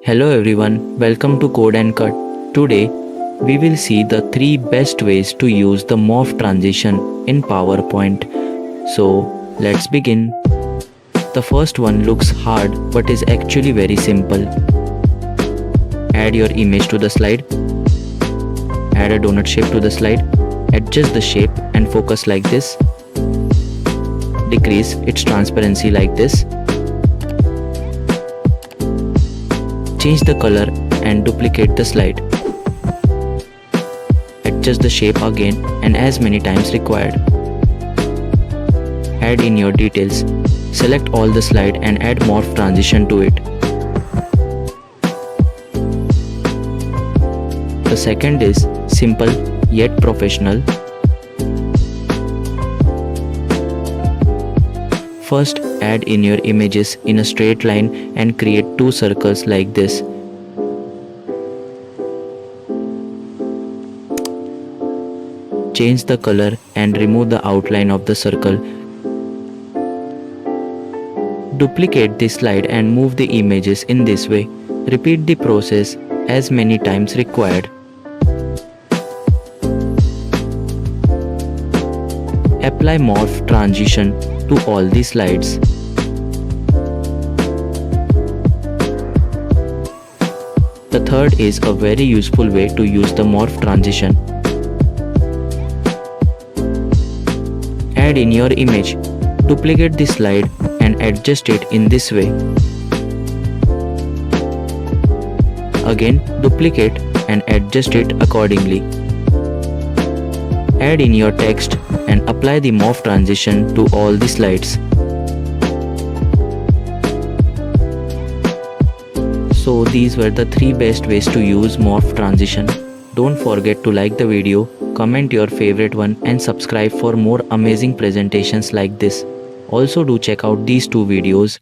Hello everyone, welcome to Code and Cut. Today, we will see the 3 best ways to use the morph transition in PowerPoint. So, let's begin. The first one looks hard but is actually very simple. Add your image to the slide. Add a donut shape to the slide. Adjust the shape and focus like this. Decrease its transparency like this. Change the color and duplicate the slide. Adjust the shape again and as many times required. Add in your details. Select all the slide and add morph transition to it. The second is simple yet professional. First, add in your images in a straight line and create 2 circles like this. Change the color and remove the outline of the circle. Duplicate the slide and move the images in this way. Repeat the process as many times required. Apply morph transition to all the slides. The third is a very useful way to use the morph transition. Add in your image, duplicate the slide and adjust it in this way. Again, duplicate and adjust it accordingly. Add in your text and apply the morph transition to all the slides. So these were the 3 best ways to use morph transition. Don't forget to like the video, comment your favorite one and subscribe for more amazing presentations like this. Also do check out these 2 videos